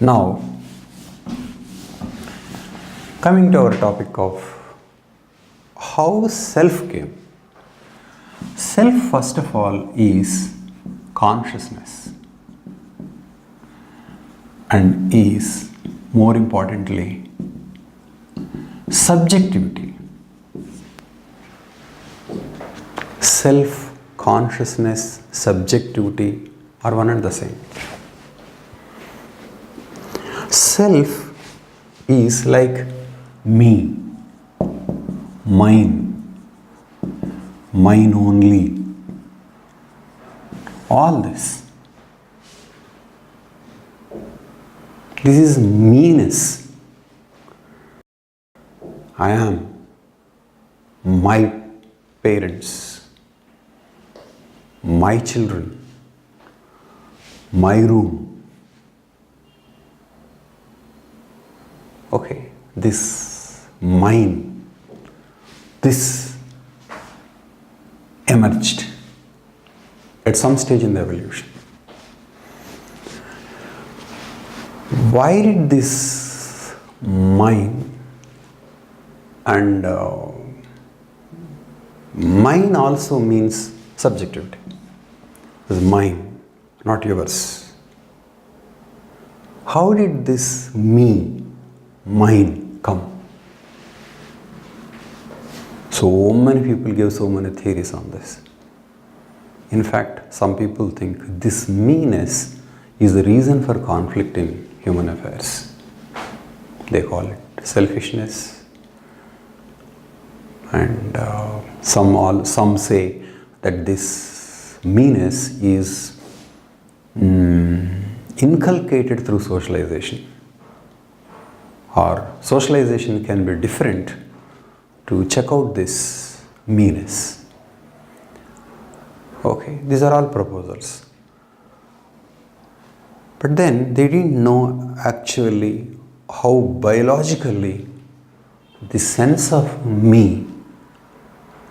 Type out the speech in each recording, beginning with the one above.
Now, coming to our topic of how self came. Self, first of all, is consciousness and is, more importantly, subjectivity. Self, consciousness, subjectivity are one and the same. Self is like me, mine, mine only. All this. This is meanness. I am my parents, my children, my room. Okay, this mine, this emerged at some stage in the evolution. Why did this mine and mine also means subjectivity. It's mine, not yours. How did this me, mine come? So many people give so many theories on this. In fact, some people think this meanness is the reason for conflict in human affairs. They call it selfishness, and some say that this meanness is inculcated through socialization, or socialization can be different to check out this meanness. Okay, these are all proposals. But then they didn't know actually how biologically the sense of me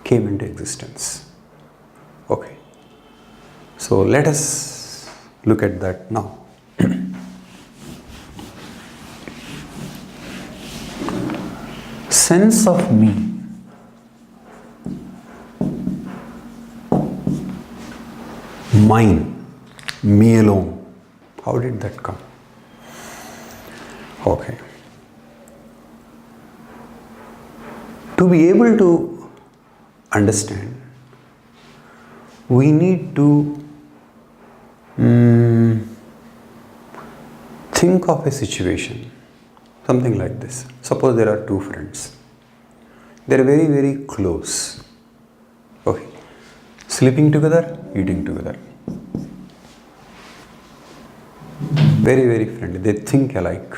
came into existence. Okay, so let us look at that now. Sense of me. Mine, me alone. How did that come? Okay. To be able to understand, we need to think of a situation, something like this. Suppose there are two friends. They are very, very close. Okay. Sleeping together, eating together. Very, very friendly. They think alike,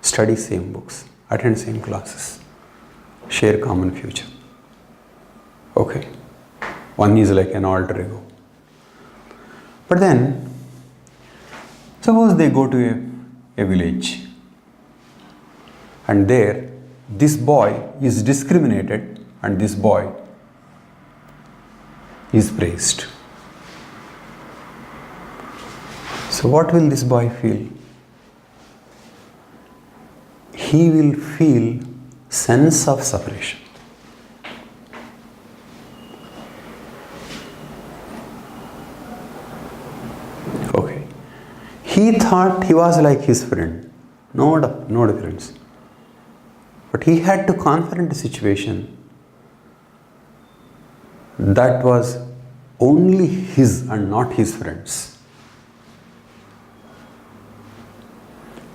study same books, attend same classes, share common future. Okay. One is like an alter ego. But then, suppose they go to a village, and there this boy is discriminated and this boy is praised. So what will this boy feel? He will feel sense of separation. Okay. He thought he was like his friend. No difference. But he had to confront a situation that was only his and not his friends.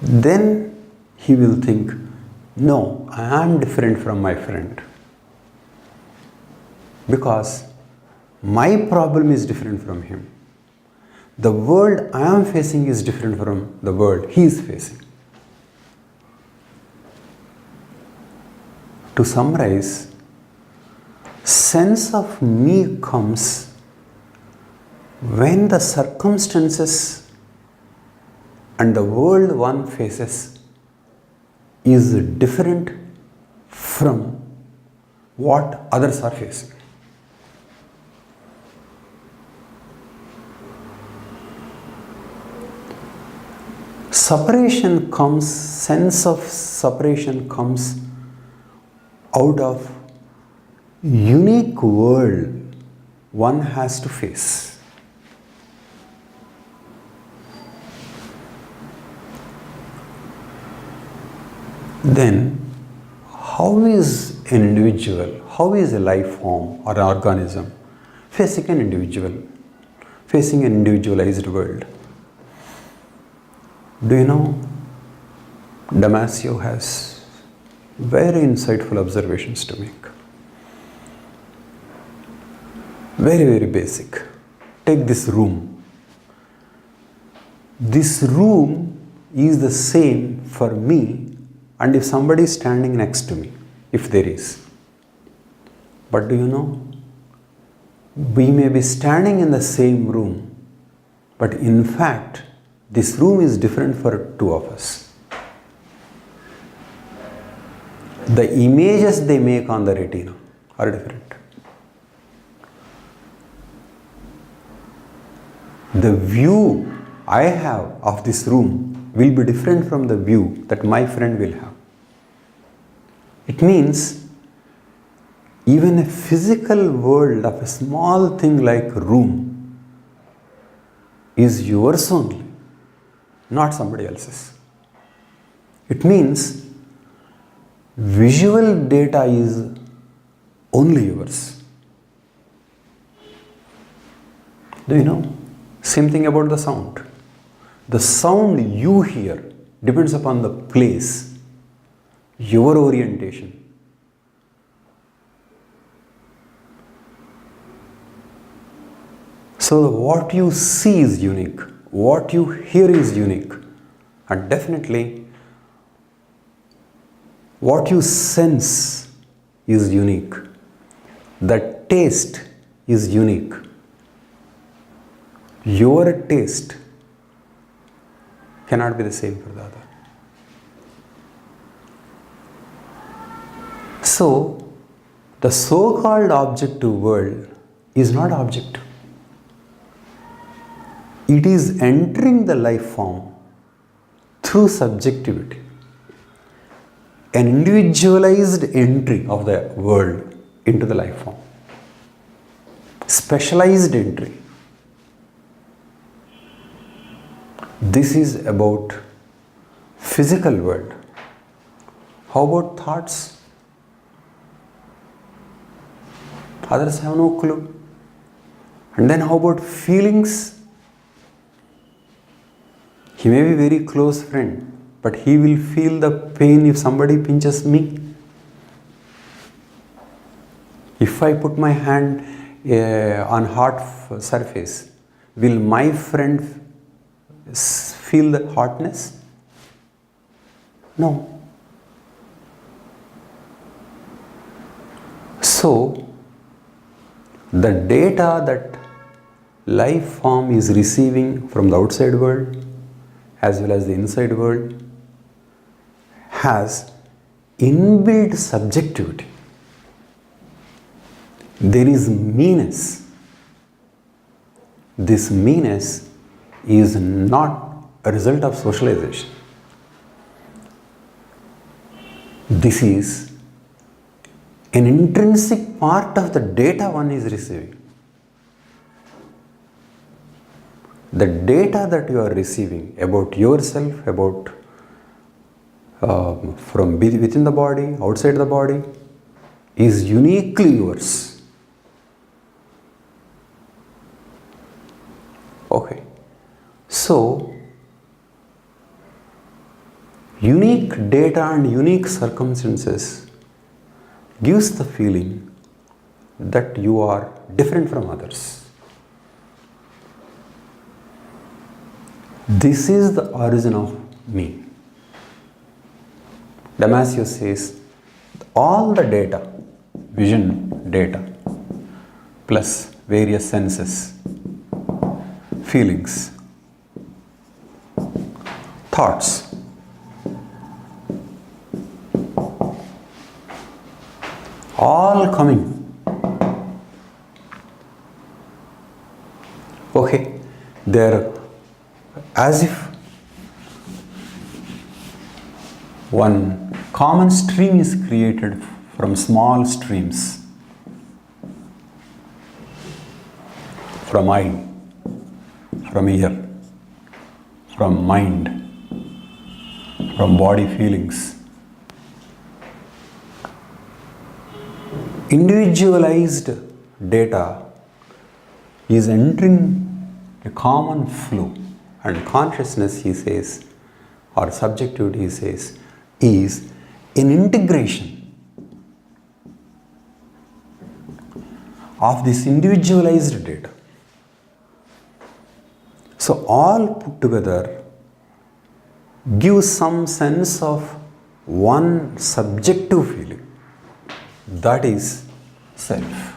Then he will think, no, I am different from my friend, because my problem is different from him. The world I am facing is different from the world he is facing. To summarize, sense of me comes when the circumstances and the world one faces is different from what others are facing. sense of separation comes out of unique world one has to face. Then, how is an individual, how is a life form or an organism facing an individualized world? Do you know, Damasio has very insightful observations to make. Very, very basic. Take this room. This room is the same for me and if somebody is standing next to me, if there is. But do you know, we may be standing in the same room, but in fact, this room is different for two of us. The images they make on the retina are different. The view I have of this room will be different from the view that my friend will have. It means even a physical world of a small thing like room is yours only, not somebody else's. It means visual data is only yours. Do you know? Same thing about the sound. The sound you hear depends upon the place, your orientation. So what you see is unique, what you hear is unique, and definitely what you sense is unique. The taste is unique. Your taste cannot be the same for the other. So, the so-called objective world is not objective. It is entering the life form through subjectivity. An individualized entry of the world into the life form. Specialized entry. This is about physical world. How about thoughts? Others have no clue. And then how about feelings? He may be a very close friend, but he will feel the pain if somebody pinches me. If I put my hand on hot surface, will my friend feel the hotness? No. So, the data that life form is receiving from the outside world as well as the inside world has inbuilt subjectivity. There is meanness. This meanness is not a result of socialization. This is an intrinsic part of the data one is receiving. The data that you are receiving about yourself, about from within the body, outside the body, is uniquely yours. Okay. So, unique data and unique circumstances gives the feeling that you are different from others. This is the origin of me. Damasio says all the data, vision data, plus various senses, feelings, thoughts, all coming. Okay, they are as if one common stream is created from small streams, from eye, from ear, from mind, from body feelings. Individualized data is entering a common flow, and consciousness, he says, or subjectivity, he says, is an integration of this individualized data. So all put together gives some sense of one subjective feeling, that is self.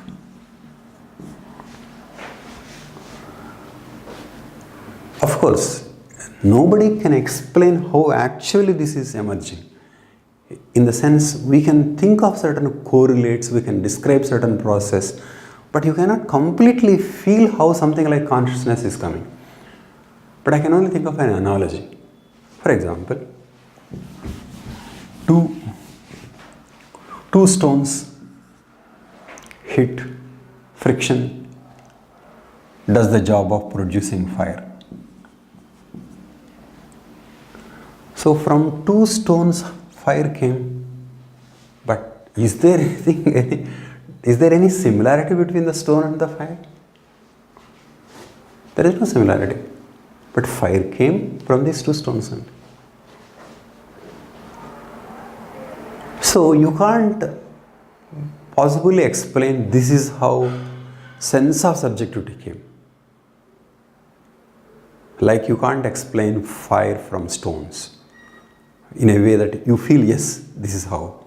Of course, nobody can explain how actually this is emerging. In the sense, we can think of certain correlates, we can describe certain process, but you cannot completely feel how something like consciousness is coming. But I can only think of an analogy. For example, two stones hit, friction does the job of producing fire. So from two stones fire came, but is there any similarity between the stone and the fire? There is no similarity, but fire came from these two stones. So you can't possibly explain this is how sense of subjectivity came. Like you can't explain fire from stones in a way that you feel, yes, this is how.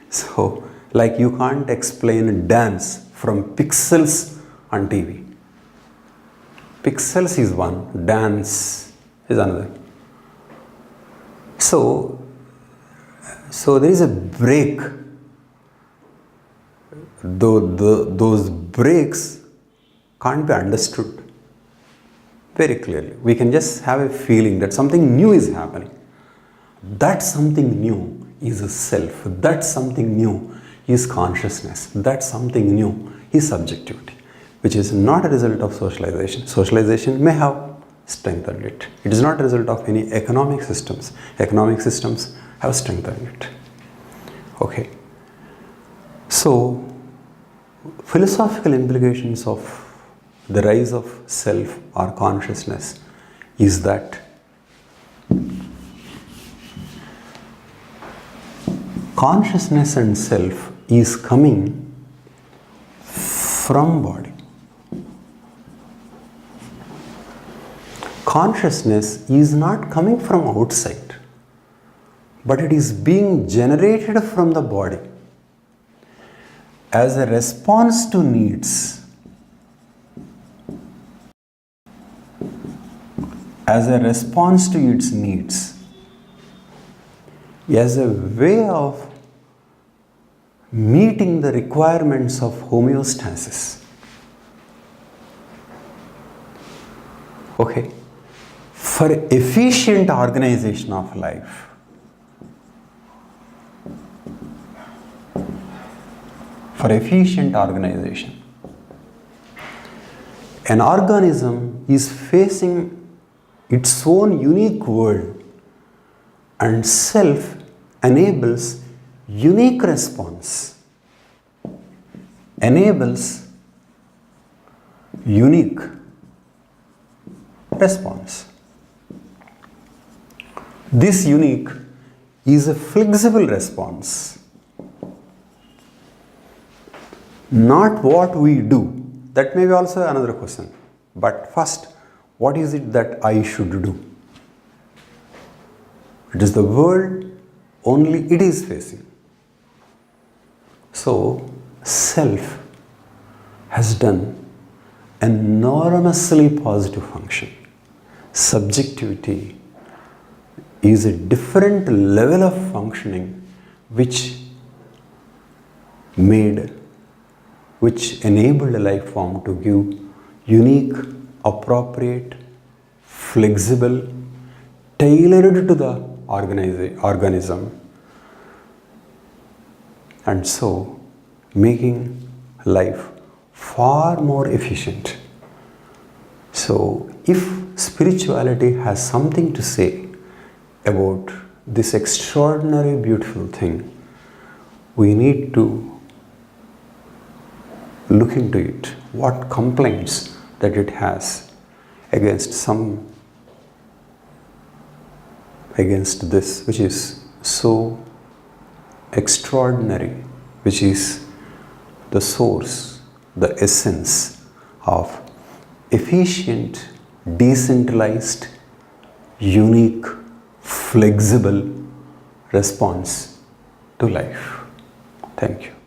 So, like you can't explain dance from pixels on TV. Pixels is one, dance is another. So there is a break. Those breaks can't be understood very clearly. We can just have a feeling that something new is happening. That something new is a self. That something new is consciousness. That something new is subjectivity, which is not a result of socialization. Socialization may have strengthened it. It is not a result of any economic systems. Economic systems have strengthened it. Okay. So, philosophical implications of the rise of self or consciousness is that consciousness and self is coming from body. Consciousness is not coming from outside, but it is being generated from the body as a response to needs, as a response to its needs, as a way of meeting the requirements of homeostasis. Okay, for efficient organization of life, for efficient organization, an organism is facing its own unique world, and self enables unique response, enables unique response. This unique is a flexible response, not what we do. That may be also another question. But first, what is it that I should do? It is the world only it is facing. So, self has done an enormously positive function. Subjectivity is a different level of functioning which enabled a life form to give unique, appropriate, flexible, tailored to the organism, and so making life far more efficient. So if spirituality has something to say about this extraordinary beautiful thing, we need to look into it, what complaints that it has against this which is so extraordinary, which is the source, the essence of efficient, decentralized, unique, flexible response to life. Thank you.